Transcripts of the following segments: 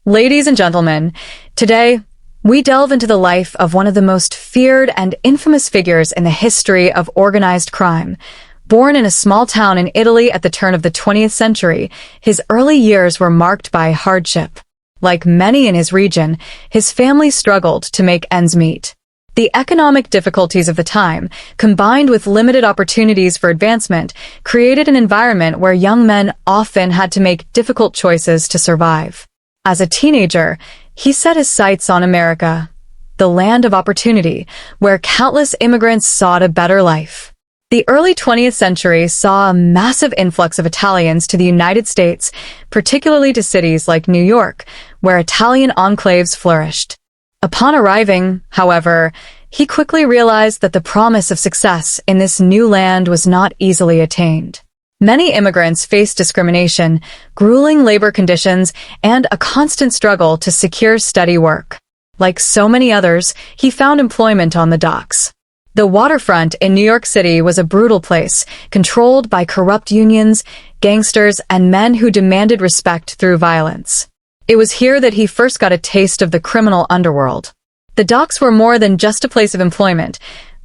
Ladies and gentlemen, today we delve into the life of one of the most feared and infamous figures in the history of organized crime. Born in a small town in Italy at the turn of the 20th century, his early years were marked by hardship. Like many in his region, his family struggled to make ends meet. The economic difficulties of the time, combined with limited opportunities for advancement, created an environment where young men often had to make difficult choices to survive. As a teenager, he set his sights on America, the land of opportunity, where countless immigrants sought a better life. The early 20th century saw a massive influx of Italians to the United States, particularly to cities like New York, where Italian enclaves flourished. Upon arriving, however, he quickly realized that the promise of success in this new land was not easily attained. Many immigrants faced discrimination, grueling labor conditions, and a constant struggle to secure steady work. Like so many others, he found employment on the docks. The waterfront in New York City was a brutal place, controlled by corrupt unions, gangsters, and men who demanded respect through violence. It was here that he first got a taste of the criminal underworld. The docks were more than just a place of employment.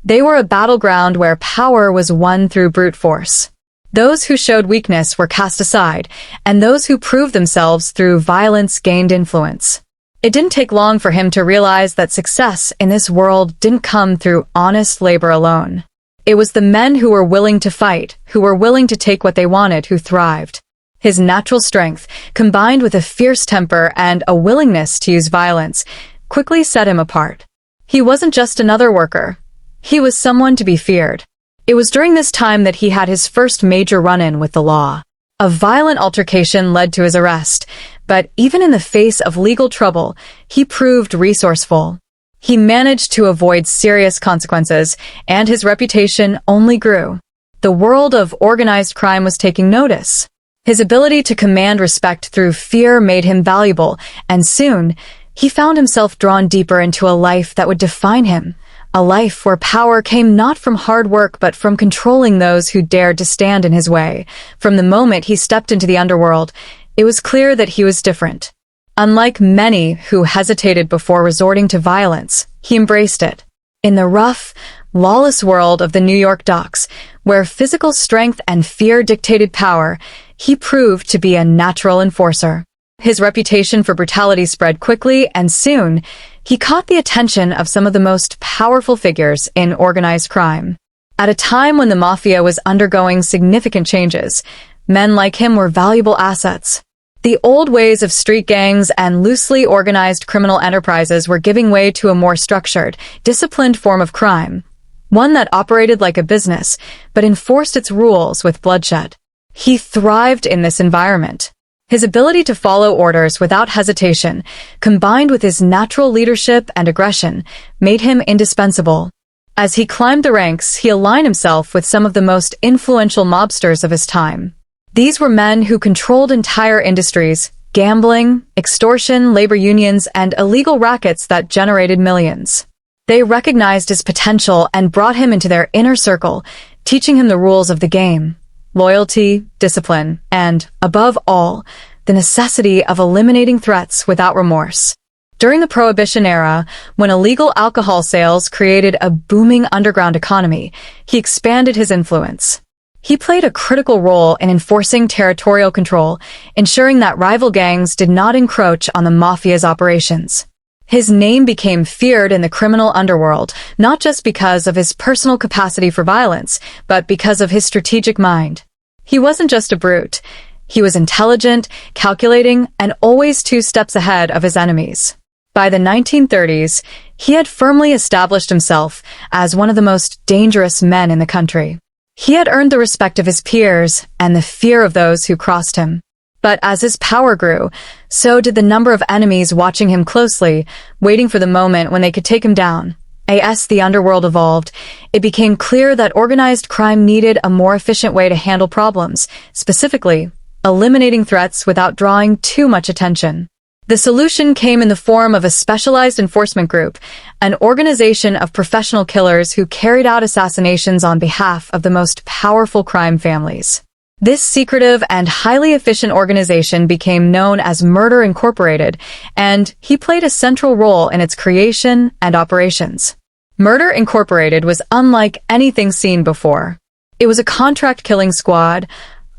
They were a battleground where power was won through brute force. Those who showed weakness were cast aside, and those who proved themselves through violence gained influence. It didn't take long for him to realize that success in this world didn't come through honest labor alone. It was the men who were willing to fight, who were willing to take what they wanted, who thrived. His natural strength, combined with a fierce temper and a willingness to use violence, quickly set him apart. He wasn't just another worker. He was someone to be feared. It was during this time that he had his first major run-in with the law. A violent altercation led to his arrest, but even in the face of legal trouble, he proved resourceful. He managed to avoid serious consequences, and his reputation only grew. The world of organized crime was taking notice. His ability to command respect through fear made him valuable, and soon, he found himself drawn deeper into a life that would define him. A life where power came not from hard work but from controlling those who dared to stand in his way. From the moment he stepped into the underworld, it was clear that he was different. Unlike many who hesitated before resorting to violence, he embraced it. In the rough, lawless world of the New York docks, where physical strength and fear dictated power, he proved to be a natural enforcer. His reputation for brutality spread quickly, and soon, he caught the attention of some of the most powerful figures in organized crime. At a time when the Mafia was undergoing significant changes, men like him were valuable assets. The old ways of street gangs and loosely organized criminal enterprises were giving way to a more structured, disciplined form of crime, one that operated like a business, but enforced its rules with bloodshed. He thrived in this environment. His ability to follow orders without hesitation, combined with his natural leadership and aggression, made him indispensable. As he climbed the ranks, he aligned himself with some of the most influential mobsters of his time. These were men who controlled entire industries, gambling, extortion, labor unions, and illegal rackets that generated millions. They recognized his potential and brought him into their inner circle, teaching him the rules of the game. Loyalty, discipline, and, above all, the necessity of eliminating threats without remorse. During the Prohibition era, when illegal alcohol sales created a booming underground economy, he expanded his influence. He played a critical role in enforcing territorial control, ensuring that rival gangs did not encroach on the Mafia's operations. His name became feared in the criminal underworld, not just because of his personal capacity for violence, but because of his strategic mind. He wasn't just a brute. He was intelligent, calculating, and always 2 steps ahead of his enemies. By the 1930s, he had firmly established himself as one of the most dangerous men in the country. He had earned the respect of his peers and the fear of those who crossed him. But as his power grew, so did the number of enemies watching him closely, waiting for the moment when they could take him down. As the underworld evolved, it became clear that organized crime needed a more efficient way to handle problems, specifically, eliminating threats without drawing too much attention. The solution came in the form of a specialized enforcement group, an organization of professional killers who carried out assassinations on behalf of the most powerful crime families. This secretive and highly efficient organization became known as Murder Incorporated, and he played a central role in its creation and operations. Murder Incorporated was unlike anything seen before. It was a contract-killing squad,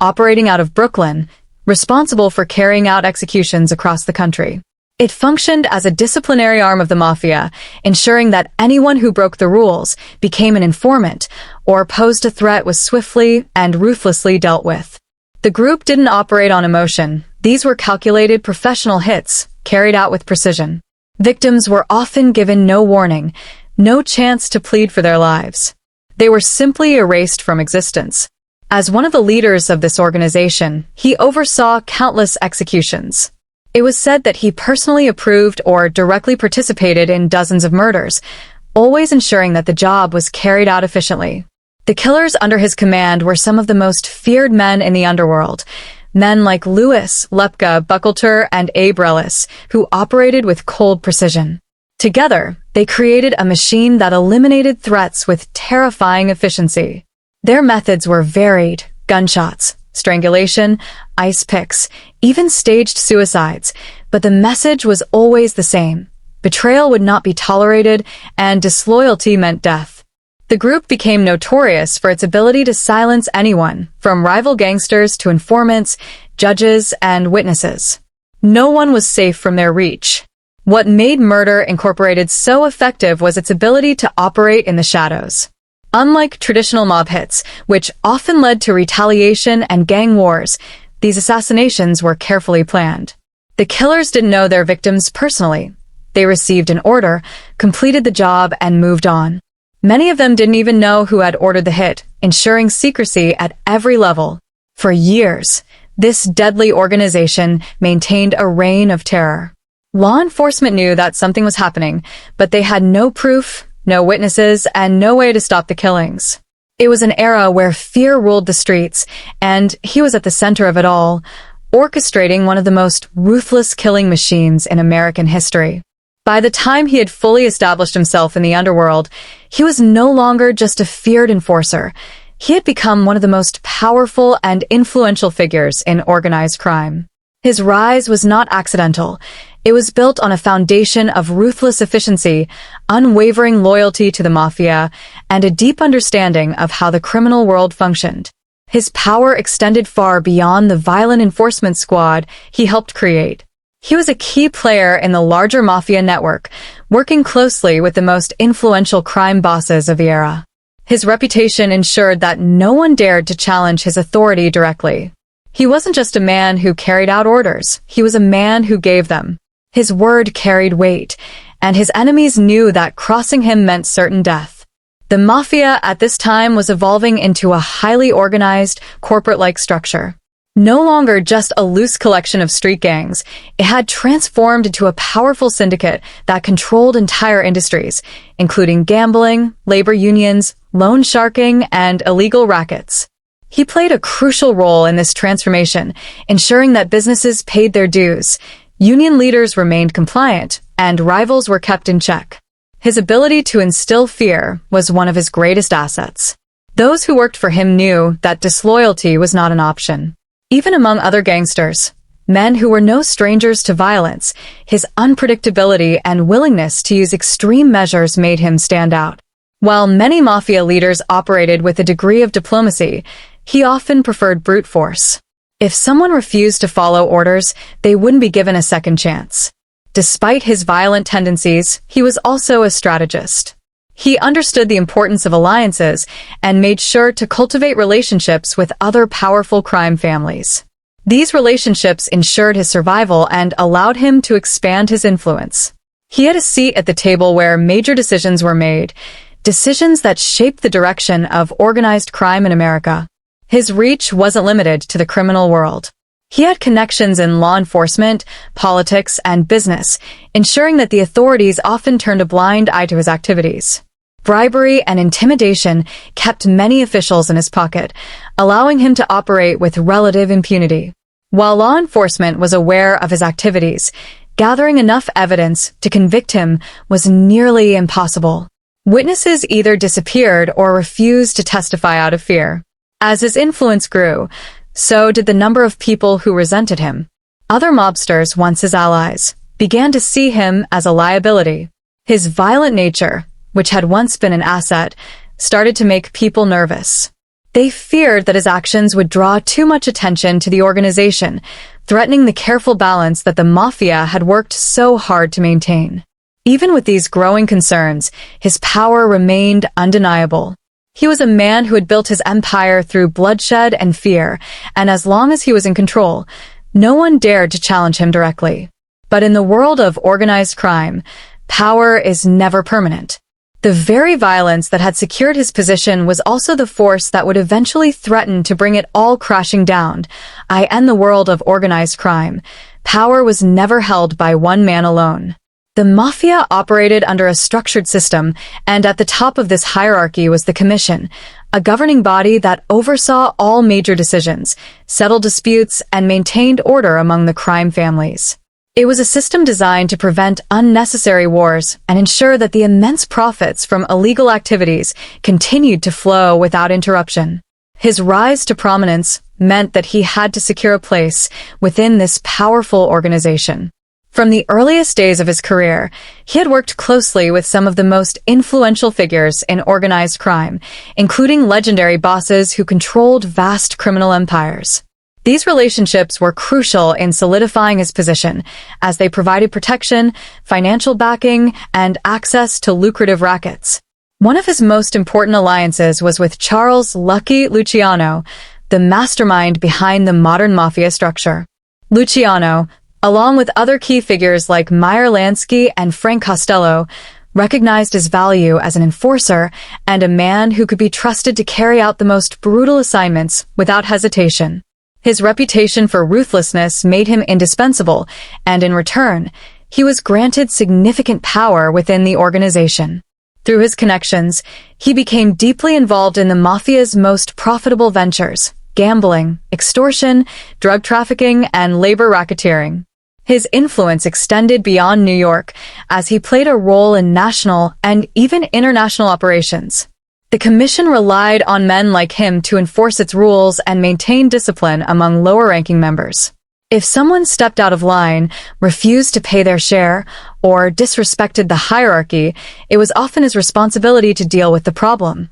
operating out of Brooklyn, responsible for carrying out executions across the country. It functioned as a disciplinary arm of the Mafia, ensuring that anyone who broke the rules, became an informant, or posed a threat was swiftly and ruthlessly dealt with. The group didn't operate on emotion. These were calculated professional hits, carried out with precision. Victims were often given no warning, no chance to plead for their lives. They were simply erased from existence. As one of the leaders of this organization, he oversaw countless executions. It was said that he personally approved or directly participated in dozens of murders, always ensuring that the job was carried out efficiently. The killers under his command were some of the most feared men in the underworld, men like Louis, Lepka, Buckleter, and AAlbert, who operated with cold precision. Together, they created a machine that eliminated threats with terrifying efficiency. Their methods were varied: gunshots, strangulation, ice picks, even staged suicides, but the message was always the same. Betrayal would not be tolerated, and disloyalty meant death. The group became notorious for its ability to silence anyone, from rival gangsters to informants, judges, and witnesses. No one was safe from their reach. What made Murder Incorporated so effective was its ability to operate in the shadows. Unlike traditional mob hits, which often led to retaliation and gang wars, these assassinations were carefully planned. The killers didn't know their victims personally. They received an order, completed the job, and moved on. Many of them didn't even know who had ordered the hit, ensuring secrecy at every level. For years, this deadly organization maintained a reign of terror. Law enforcement knew that something was happening, but they had no proof, no witnesses, and no way to stop the killings. It was an era where fear ruled the streets, and he was at the center of it all, orchestrating one of the most ruthless killing machines in American history. By the time he had fully established himself in the underworld, he was no longer just a feared enforcer. He had become one of the most powerful and influential figures in organized crime. His rise was not accidental. It was built on a foundation of ruthless efficiency, unwavering loyalty to the Mafia, and a deep understanding of how the criminal world functioned. His power extended far beyond the violent enforcement squad he helped create. He was a key player in the larger Mafia network, working closely with the most influential crime bosses of the era. His reputation ensured that no one dared to challenge his authority directly. He wasn't just a man who carried out orders, he was a man who gave them. His word carried weight, and his enemies knew that crossing him meant certain death. The Mafia at this time was evolving into a highly organized, corporate-like structure. No longer just a loose collection of street gangs, it had transformed into a powerful syndicate that controlled entire industries, including gambling, labor unions, loan sharking, and illegal rackets. He played a crucial role in this transformation, ensuring that businesses paid their dues, union leaders remained compliant, and rivals were kept in check. His ability to instill fear was one of his greatest assets. Those who worked for him knew that disloyalty was not an option. Even among other gangsters, men who were no strangers to violence, his unpredictability and willingness to use extreme measures made him stand out. While many Mafia leaders operated with a degree of diplomacy, he often preferred brute force. If someone refused to follow orders, they wouldn't be given a second chance. Despite his violent tendencies, he was also a strategist. He understood the importance of alliances and made sure to cultivate relationships with other powerful crime families. These relationships ensured his survival and allowed him to expand his influence. He had a seat at the table where major decisions were made, decisions that shaped the direction of organized crime in America. His reach wasn't limited to the criminal world. He had connections in law enforcement, politics, and business, ensuring that the authorities often turned a blind eye to his activities. Bribery and intimidation kept many officials in his pocket, allowing him to operate with relative impunity. While law enforcement was aware of his activities, gathering enough evidence to convict him was nearly impossible. Witnesses either disappeared or refused to testify out of fear. As his influence grew, so did the number of people who resented him. Other mobsters, once his allies, began to see him as a liability. His violent nature, which had once been an asset, started to make people nervous. They feared that his actions would draw too much attention to the organization, threatening the careful balance that the Mafia had worked so hard to maintain. Even with these growing concerns, his power remained undeniable. He was a man who had built his empire through bloodshed and fear, and as long as he was in control, no one dared to challenge him directly. But in the world of organized crime, power is never permanent. The very violence that had secured his position was also the force that would eventually threaten to bring it all crashing down. In the world of organized crime, power was never held by one man alone. The Mafia operated under a structured system, and at the top of this hierarchy was the Commission, a governing body that oversaw all major decisions, settled disputes, and maintained order among the crime families. It was a system designed to prevent unnecessary wars and ensure that the immense profits from illegal activities continued to flow without interruption. His rise to prominence meant that he had to secure a place within this powerful organization. From the earliest days of his career, he had worked closely with some of the most influential figures in organized crime, including legendary bosses who controlled vast criminal empires. These relationships were crucial in solidifying his position, as they provided protection, financial backing, and access to lucrative rackets. One of his most important alliances was with Charles "Lucky" Luciano, the mastermind behind the modern mafia structure. Luciano, along with other key figures like Meyer Lansky and Frank Costello, recognized his value as an enforcer and a man who could be trusted to carry out the most brutal assignments without hesitation. His reputation for ruthlessness made him indispensable, and in return, he was granted significant power within the organization. Through his connections, he became deeply involved in the Mafia's most profitable ventures: gambling, extortion, drug trafficking, and labor racketeering. His influence extended beyond New York, as he played a role in national and even international operations. The Commission relied on men like him to enforce its rules and maintain discipline among lower-ranking members. If someone stepped out of line, refused to pay their share, or disrespected the hierarchy, it was often his responsibility to deal with the problem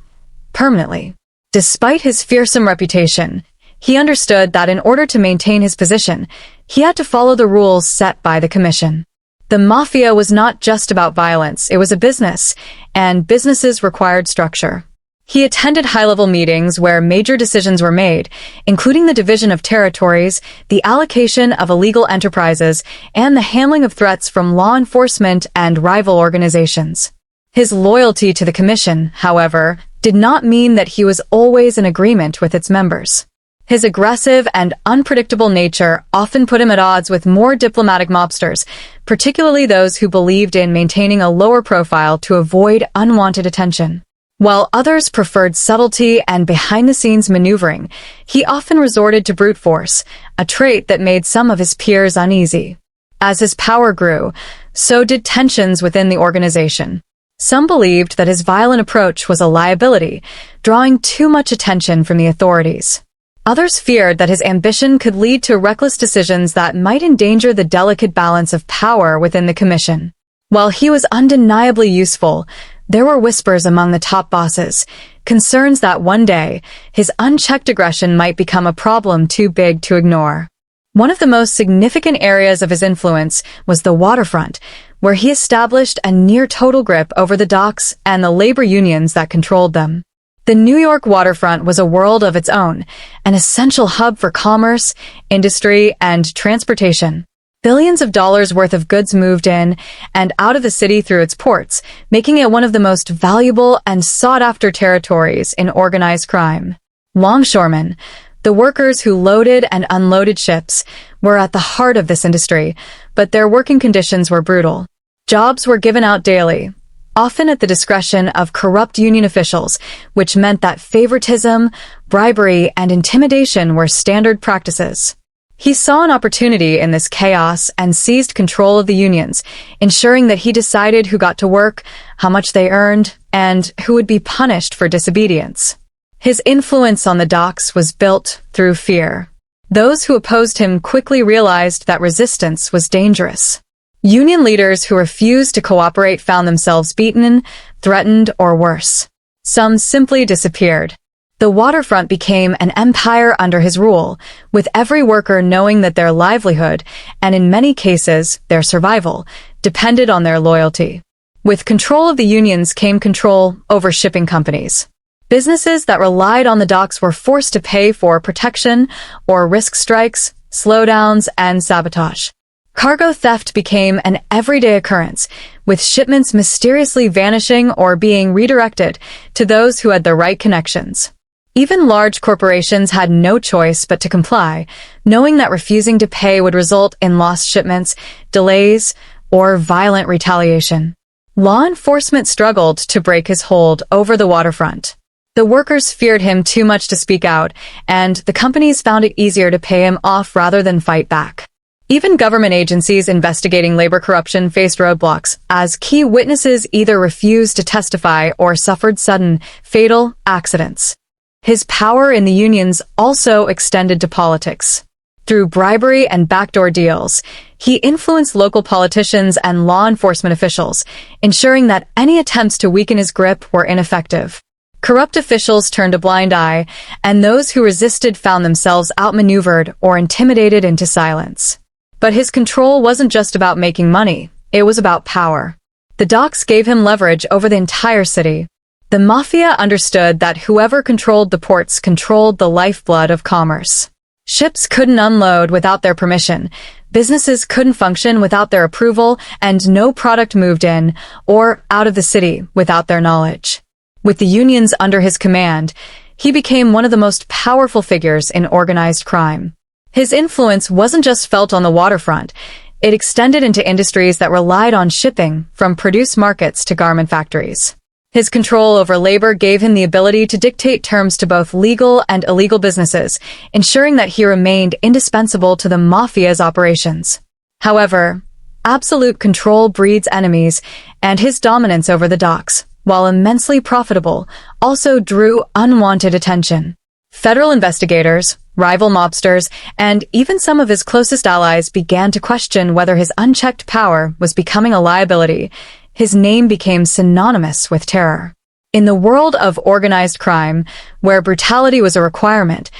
permanently. Despite his fearsome reputation, he understood that in order to maintain his position, he had to follow the rules set by the Commission. The Mafia was not just about violence, it was a business, and businesses required structure. He attended high-level meetings where major decisions were made, including the division of territories, the allocation of illegal enterprises, and the handling of threats from law enforcement and rival organizations. His loyalty to the Commission, however, did not mean that he was always in agreement with its members. His aggressive and unpredictable nature often put him at odds with more diplomatic mobsters, particularly those who believed in maintaining a lower profile to avoid unwanted attention. While others preferred subtlety and behind-the-scenes maneuvering, he often resorted to brute force, a trait that made some of his peers uneasy. As his power grew, so did tensions within the organization. Some believed that his violent approach was a liability, drawing too much attention from the authorities. Others feared that his ambition could lead to reckless decisions that might endanger the delicate balance of power within the Commission. While he was undeniably useful, there were whispers among the top bosses, concerns that one day, his unchecked aggression might become a problem too big to ignore. One of the most significant areas of his influence was the waterfront, where he established a near-total grip over the docks and the labor unions that controlled them. The New York waterfront was a world of its own, an essential hub for commerce, industry, and transportation. Billions of dollars worth of goods moved in and out of the city through its ports, making it one of the most valuable and sought-after territories in organized crime. Longshoremen, the workers who loaded and unloaded ships, were at the heart of this industry, but their working conditions were brutal. Jobs were given out daily, often at the discretion of corrupt union officials, which meant that favoritism, bribery, and intimidation were standard practices. He saw an opportunity in this chaos and seized control of the unions, ensuring that he decided who got to work, how much they earned, and who would be punished for disobedience. His influence on the docks was built through fear. Those who opposed him quickly realized that resistance was dangerous. Union leaders who refused to cooperate found themselves beaten, threatened, or worse. Some simply disappeared. The waterfront became an empire under his rule, with every worker knowing that their livelihood, and in many cases, their survival, depended on their loyalty. With control of the unions came control over shipping companies. Businesses that relied on the docks were forced to pay for protection or risk strikes, slowdowns, and sabotage. Cargo theft became an everyday occurrence, with shipments mysteriously vanishing or being redirected to those who had the right connections. Even large corporations had no choice but to comply, knowing that refusing to pay would result in lost shipments, delays, or violent retaliation. Law enforcement struggled to break his hold over the waterfront. The workers feared him too much to speak out, and the companies found it easier to pay him off rather than fight back. Even government agencies investigating labor corruption faced roadblocks, as key witnesses either refused to testify or suffered sudden, fatal accidents. His power in the unions also extended to politics. Through bribery and backdoor deals, he influenced local politicians and law enforcement officials, ensuring that any attempts to weaken his grip were ineffective. Corrupt officials turned a blind eye, and those who resisted found themselves outmaneuvered or intimidated into silence. But his control wasn't just about making money, it was about power. The docks gave him leverage over the entire city. The Mafia understood that whoever controlled the ports controlled the lifeblood of commerce. Ships couldn't unload without their permission, businesses couldn't function without their approval, and no product moved in or out of the city without their knowledge. With the unions under his command, he became one of the most powerful figures in organized crime. His influence wasn't just felt on the waterfront, it extended into industries that relied on shipping, from produce markets to garment factories. His control over labor gave him the ability to dictate terms to both legal and illegal businesses, ensuring that he remained indispensable to the Mafia's operations. However, absolute control breeds enemies, and his dominance over the docks, while immensely profitable, also drew unwanted attention. Federal investigators, rival mobsters, and even some of his closest allies began to question whether his unchecked power was becoming a liability. His name became synonymous with terror. In the world of organized crime, where brutality was a requirement,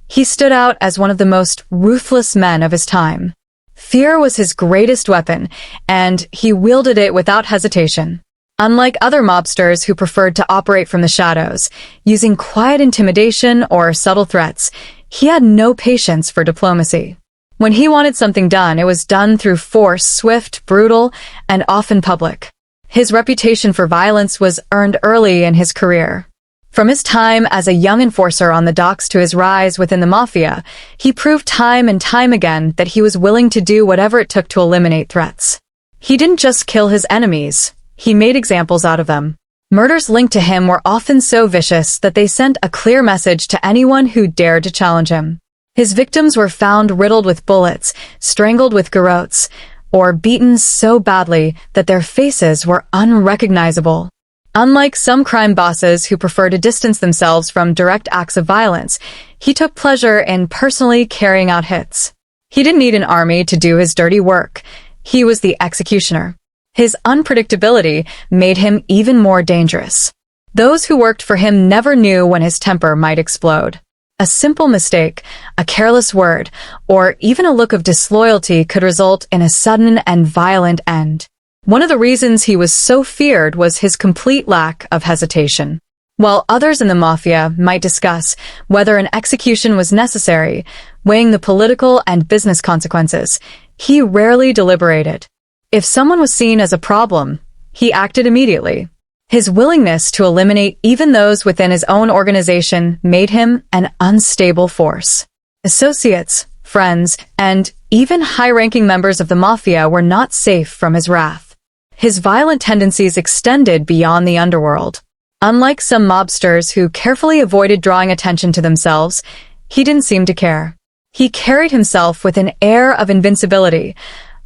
he stood out as one of the most ruthless men of his time. Fear was his greatest weapon, and he wielded it without hesitation. Unlike other mobsters who preferred to operate from the shadows, using quiet intimidation or subtle threats, he had no patience for diplomacy. When he wanted something done, it was done through force, swift, brutal, and often public. His reputation for violence was earned early in his career. From his time as a young enforcer on the docks to his rise within the Mafia, he proved time and time again that he was willing to do whatever it took to eliminate threats. He didn't just kill his enemies, he made examples out of them. Murders linked to him were often so vicious that they sent a clear message to anyone who dared to challenge him. His victims were found riddled with bullets, strangled with garrotes, or beaten so badly that their faces were unrecognizable. Unlike some crime bosses who prefer to distance themselves from direct acts of violence, he took pleasure in personally carrying out hits. He didn't need an army to do his dirty work. He was the executioner. His unpredictability made him even more dangerous. Those who worked for him never knew when his temper might explode. A simple mistake, a careless word, or even a look of disloyalty could result in a sudden and violent end. One of the reasons he was so feared was his complete lack of hesitation. While others in the Mafia might discuss whether an execution was necessary, weighing the political and business consequences, he rarely deliberated. If someone was seen as a problem, he acted immediately. His willingness to eliminate even those within his own organization made him an unstable force. Associates, friends, and even high-ranking members of the Mafia were not safe from his wrath. His violent tendencies extended beyond the underworld. Unlike some mobsters who carefully avoided drawing attention to themselves, he didn't seem to care. He carried himself with an air of invincibility,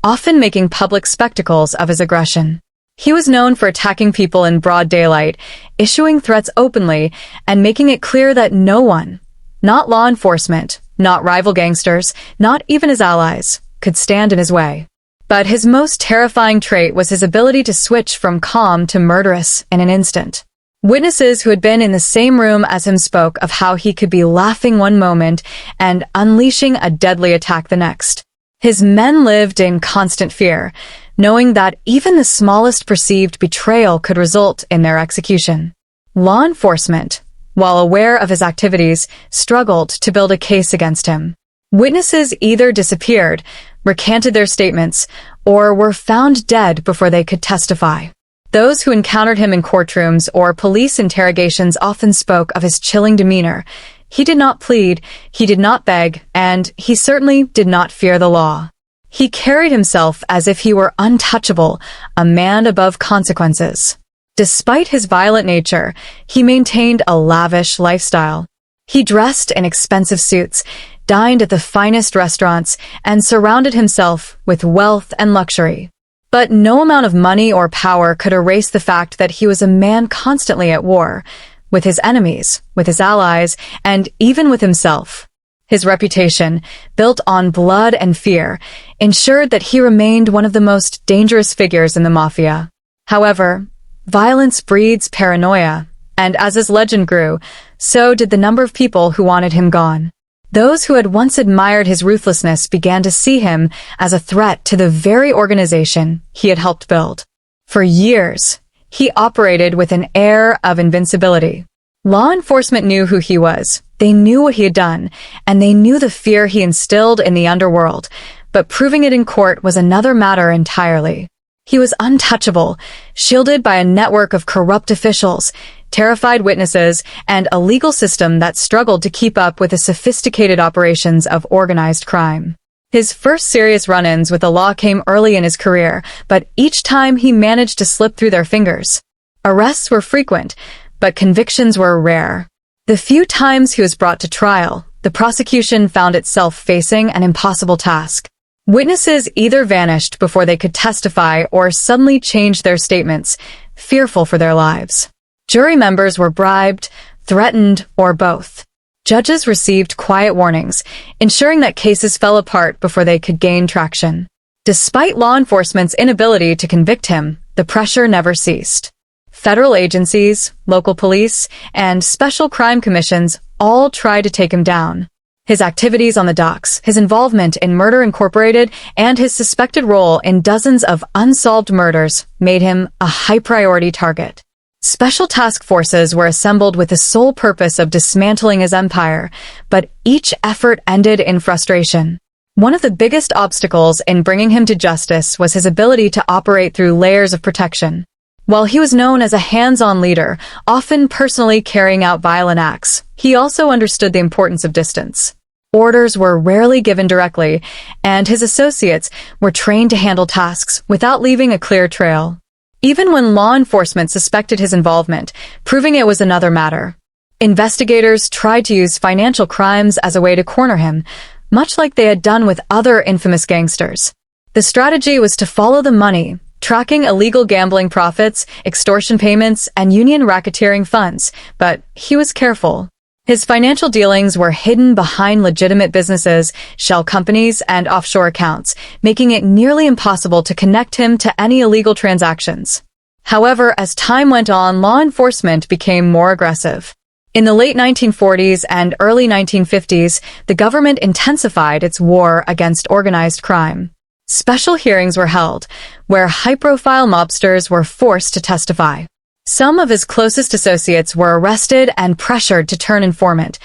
often making public spectacles of his aggression. He was known for attacking people in broad daylight, issuing threats openly, and making it clear that no one, not law enforcement, not rival gangsters, not even his allies, could stand in his way. But his most terrifying trait was his ability to switch from calm to murderous in an instant. Witnesses who had been in the same room as him spoke of how he could be laughing one moment and unleashing a deadly attack the next. His men lived in constant fear, knowing that even the smallest perceived betrayal could result in their execution. Law enforcement, while aware of his activities, struggled to build a case against him. Witnesses either disappeared, recanted their statements, or were found dead before they could testify. Those who encountered him in courtrooms or police interrogations often spoke of his chilling demeanor. He did not plead, he did not beg, and he certainly did not fear the law. He carried himself as if he were untouchable, a man above consequences. Despite his violent nature, he maintained a lavish lifestyle. He dressed in expensive suits, dined at the finest restaurants, and surrounded himself with wealth and luxury. But no amount of money or power could erase the fact that he was a man constantly at war, with his enemies, with his allies, and even with himself. His reputation, built on blood and fear, ensured that he remained one of the most dangerous figures in the Mafia. However, violence breeds paranoia, and as his legend grew, so did the number of people who wanted him gone. Those who had once admired his ruthlessness began to see him as a threat to the very organization he had helped build. For years, he operated with an air of invincibility. Law enforcement knew who he was, they knew what he had done, and they knew the fear he instilled in the underworld, but proving it in court was another matter entirely. He was untouchable, shielded by a network of corrupt officials, terrified witnesses, and a legal system that struggled to keep up with the sophisticated operations of organized crime. His first serious run-ins with the law came early in his career, but each time he managed to slip through their fingers. Arrests were frequent, but convictions were rare. The few times he was brought to trial, the prosecution found itself facing an impossible task. Witnesses either vanished before they could testify or suddenly changed their statements, fearful for their lives. Jury members were bribed, threatened, or both. Judges received quiet warnings, ensuring that cases fell apart before they could gain traction. Despite law enforcement's inability to convict him, the pressure never ceased. Federal agencies, local police, and special crime commissions all tried to take him down. His activities on the docks, his involvement in Murder Incorporated, and his suspected role in dozens of unsolved murders made him a high-priority target. Special task forces were assembled with the sole purpose of dismantling his empire, but each effort ended in frustration. One of the biggest obstacles in bringing him to justice was his ability to operate through layers of protection. While he was known as a hands-on leader, often personally carrying out violent acts, he also understood the importance of distance. Orders were rarely given directly, and his associates were trained to handle tasks without leaving a clear trail. Even when law enforcement suspected his involvement, proving it was another matter. Investigators tried to use financial crimes as a way to corner him, much like they had done with other infamous gangsters. The strategy was to follow the money, tracking illegal gambling profits, extortion payments, and union racketeering funds, but he was careful. His financial dealings were hidden behind legitimate businesses, shell companies, and offshore accounts, making it nearly impossible to connect him to any illegal transactions. However, as time went on, law enforcement became more aggressive. In the late 1940s and early 1950s, the government intensified its war against organized crime. Special hearings were held, where high-profile mobsters were forced to testify. Some of his closest associates were arrested and pressured to turn informant,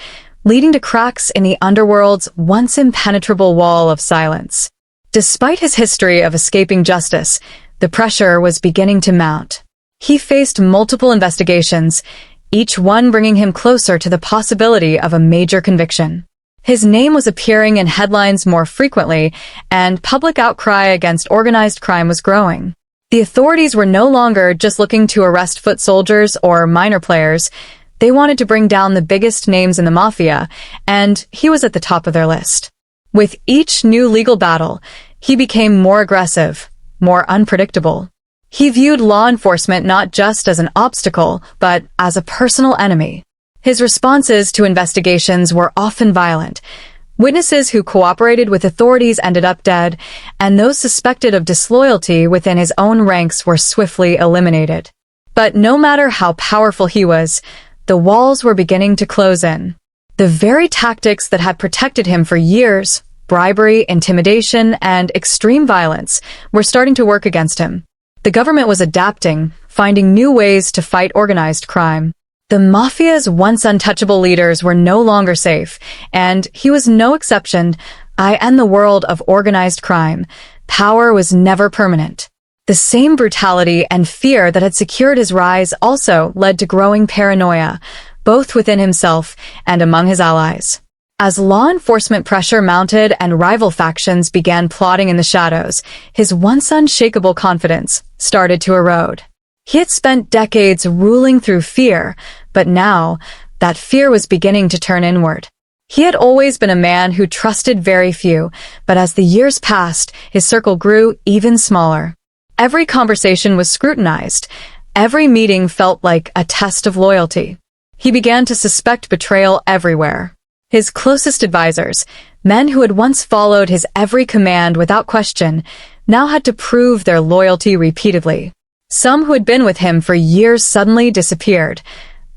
leading to cracks in the underworld's once impenetrable wall of silence. Despite his history of escaping justice, the pressure was beginning to mount. He faced multiple investigations, each one bringing him closer to the possibility of a major conviction. His name was appearing in headlines more frequently, and public outcry against organized crime was growing. The authorities were no longer just looking to arrest foot soldiers or minor players. They wanted to bring down the biggest names in the Mafia, and he was at the top of their list. With each new legal battle, he became more aggressive, more unpredictable. He viewed law enforcement not just as an obstacle, but as a personal enemy. His responses to investigations were often violent, Witnesses who cooperated with authorities ended up dead, and those suspected of disloyalty within his own ranks were swiftly eliminated. But no matter how powerful he was, the walls were beginning to close in. The very tactics that had protected him for years, bribery, intimidation, and extreme violence, were starting to work against him. The government was adapting, finding new ways to fight organized crime. The Mafia's once untouchable leaders were no longer safe, and he was no exception. In the world of organized crime, power was never permanent. The same brutality and fear that had secured his rise also led to growing paranoia, both within himself and among his allies. As law enforcement pressure mounted and rival factions began plotting in the shadows, his once unshakable confidence started to erode. He had spent decades ruling through fear, but now, that fear was beginning to turn inward. He had always been a man who trusted very few, but as the years passed, his circle grew even smaller. Every conversation was scrutinized. Every meeting felt like a test of loyalty. He began to suspect betrayal everywhere. His closest advisors, men who had once followed his every command without question, now had to prove their loyalty repeatedly. Some who had been with him for years suddenly disappeared,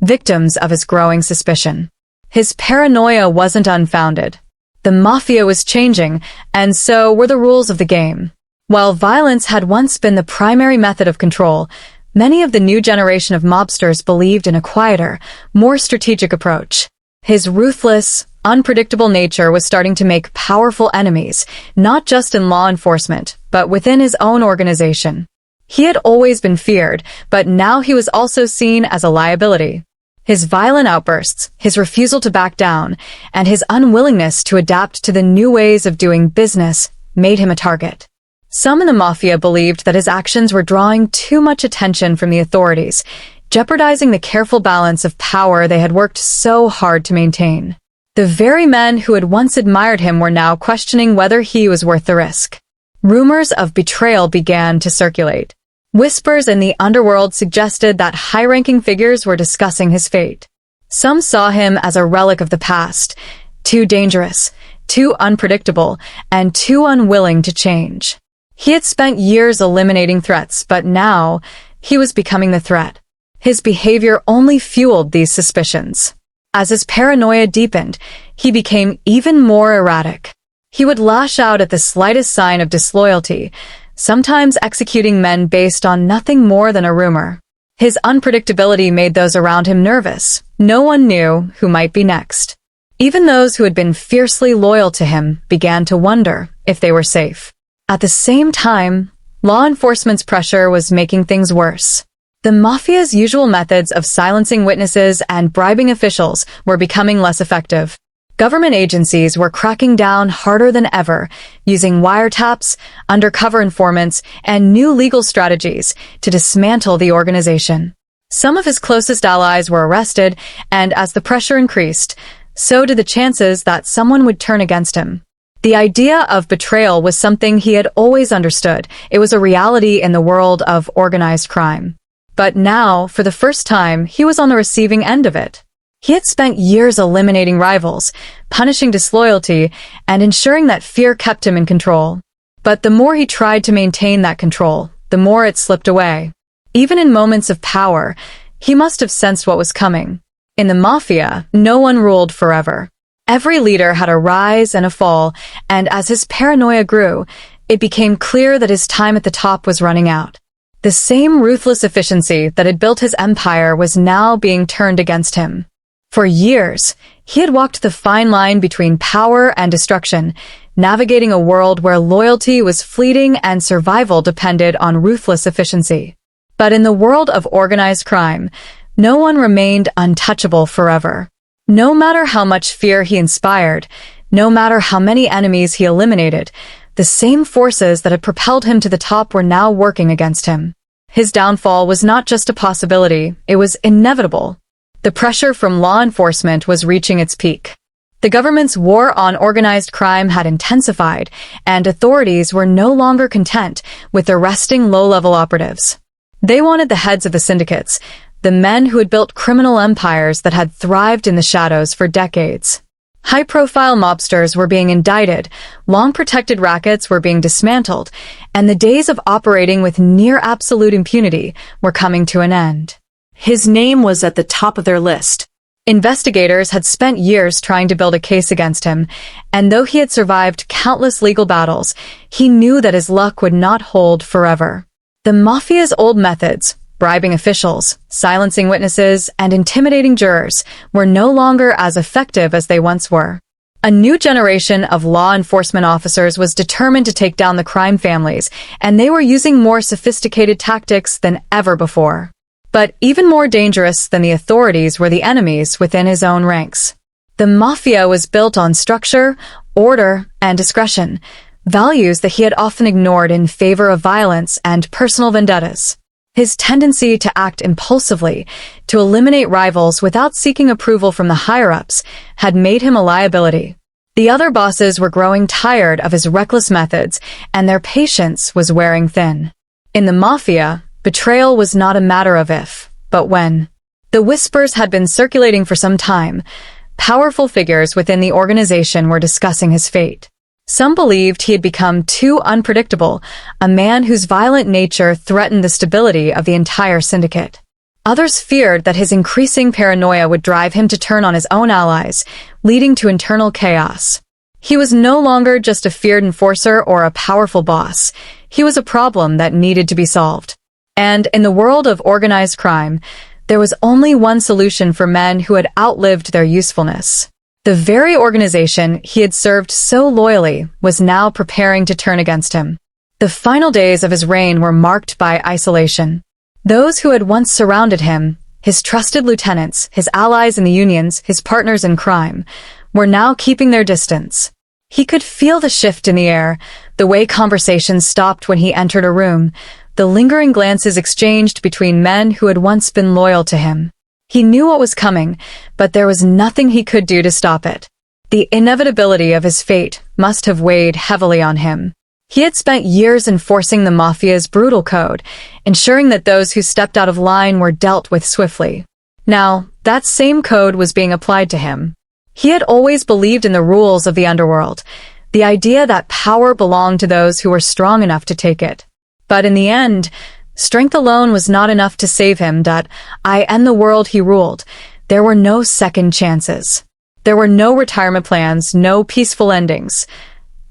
victims of his growing suspicion. His paranoia wasn't unfounded. The Mafia was changing, and so were the rules of the game. While violence had once been the primary method of control, many of the new generation of mobsters believed in a quieter, more strategic approach. His ruthless, unpredictable nature was starting to make powerful enemies, not just in law enforcement, but within his own organization. He had always been feared, but now he was also seen as a liability. His violent outbursts, his refusal to back down, and his unwillingness to adapt to the new ways of doing business made him a target. Some in the Mafia believed that his actions were drawing too much attention from the authorities, jeopardizing the careful balance of power they had worked so hard to maintain. The very men who had once admired him were now questioning whether he was worth the risk. Rumors of betrayal began to circulate. Whispers in the Underworld suggested that high-ranking figures were discussing his fate. Some saw him as a relic of the past, too dangerous, too unpredictable, and too unwilling to change. He had spent years eliminating threats, but now he was becoming the threat. His behavior only fueled these suspicions. As his paranoia deepened, he became even more erratic. He would lash out at the slightest sign of disloyalty, sometimes executing men based on nothing more than a rumor. His unpredictability made those around him nervous. No one knew who might be next. Even those who had been fiercely loyal to him began to wonder if they were safe. At the same time, law enforcement's pressure was making things worse. The Mafia's usual methods of silencing witnesses and bribing officials were becoming less effective. Government agencies were cracking down harder than ever, using wiretaps, undercover informants, and new legal strategies to dismantle the organization. Some of his closest allies were arrested, and as the pressure increased, so did the chances that someone would turn against him. The idea of betrayal was something he had always understood. It was a reality in the world of organized crime. But now, for the first time, he was on the receiving end of it. He had spent years eliminating rivals, punishing disloyalty, and ensuring that fear kept him in control. But the more he tried to maintain that control, the more it slipped away. Even in moments of power, he must have sensed what was coming. In the Mafia, no one ruled forever. Every leader had a rise and a fall, and as his paranoia grew, it became clear that his time at the top was running out. The same ruthless efficiency that had built his empire was now being turned against him. For years, he had walked the fine line between power and destruction, navigating a world where loyalty was fleeting and survival depended on ruthless efficiency. But in the world of organized crime, no one remained untouchable forever. No matter how much fear he inspired, no matter how many enemies he eliminated, the same forces that had propelled him to the top were now working against him. His downfall was not just a possibility, it was inevitable. The pressure from law enforcement was reaching its peak. The government's war on organized crime had intensified, and authorities were no longer content with arresting low-level operatives. They wanted the heads of the syndicates, the men who had built criminal empires that had thrived in the shadows for decades. High-profile mobsters were being indicted, long-protected rackets were being dismantled, and the days of operating with near-absolute impunity were coming to an end. His name was at the top of their list. Investigators had spent years trying to build a case against him, and though he had survived countless legal battles, he knew that his luck would not hold forever. The Mafia's old methods, bribing officials, silencing witnesses, and intimidating jurors, were no longer as effective as they once were. A new generation of law enforcement officers was determined to take down the crime families, and they were using more sophisticated tactics than ever before. But even more dangerous than the authorities were the enemies within his own ranks. The Mafia was built on structure, order, and discretion, values that he had often ignored in favor of violence and personal vendettas. His tendency to act impulsively, to eliminate rivals without seeking approval from the higher-ups, had made him a liability. The other bosses were growing tired of his reckless methods, and their patience was wearing thin. In the Mafia, betrayal was not a matter of if, but when. The whispers had been circulating for some time. Powerful figures within the organization were discussing his fate. Some believed he had become too unpredictable, a man whose violent nature threatened the stability of the entire syndicate. Others feared that his increasing paranoia would drive him to turn on his own allies, leading to internal chaos. He was no longer just a feared enforcer or a powerful boss. He was a problem that needed to be solved. And in the world of organized crime, there was only one solution for men who had outlived their usefulness. The very organization he had served so loyally was now preparing to turn against him. The final days of his reign were marked by isolation. Those who had once surrounded him, his trusted lieutenants, his allies in the unions, his partners in crime, were now keeping their distance. He could feel the shift in the air, the way conversations stopped when he entered a room, the lingering glances exchanged between men who had once been loyal to him. He knew what was coming, but there was nothing he could do to stop it. The inevitability of his fate must have weighed heavily on him. He had spent years enforcing the Mafia's brutal code, ensuring that those who stepped out of line were dealt with swiftly. Now, that same code was being applied to him. He had always believed in the rules of the Underworld, the idea that power belonged to those who were strong enough to take it. But in the end, strength alone was not enough to save him. And the world he ruled. There were no second chances. There were no retirement plans, no peaceful endings.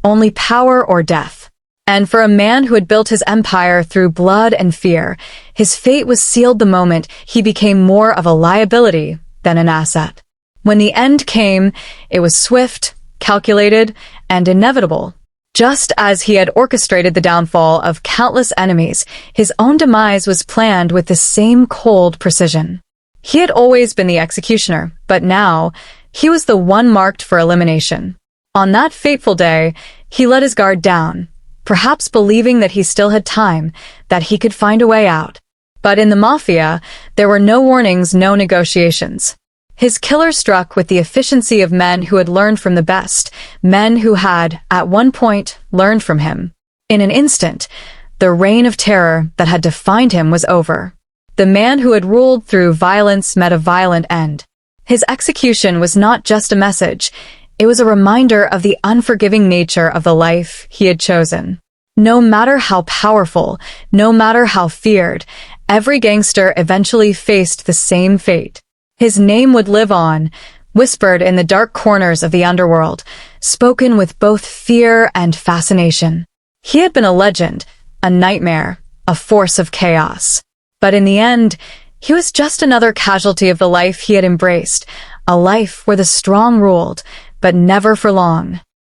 Only power or death. And for a man who had built his empire through blood and fear, his fate was sealed the moment he became more of a liability than an asset. When the end came, it was swift, calculated, and inevitable. Just as he had orchestrated the downfall of countless enemies, his own demise was planned with the same cold precision. He had always been the executioner, but now, he was the one marked for elimination. On that fateful day, he let his guard down, perhaps believing that he still had time, that he could find a way out. But in the Mafia, there were no warnings, no negotiations. His killer struck with the efficiency of men who had learned from the best, men who had, at one point, learned from him. In an instant, the reign of terror that had defined him was over. The man who had ruled through violence met a violent end. His execution was not just a message, it was a reminder of the unforgiving nature of the life he had chosen. No matter how powerful, no matter how feared, every gangster eventually faced the same fate. His name would live on, whispered in the dark corners of the underworld, spoken with both fear and fascination. He had been a legend, a nightmare, a force of chaos. But in the end, he was just another casualty of the life he had embraced, a life where the strong ruled, but never for long.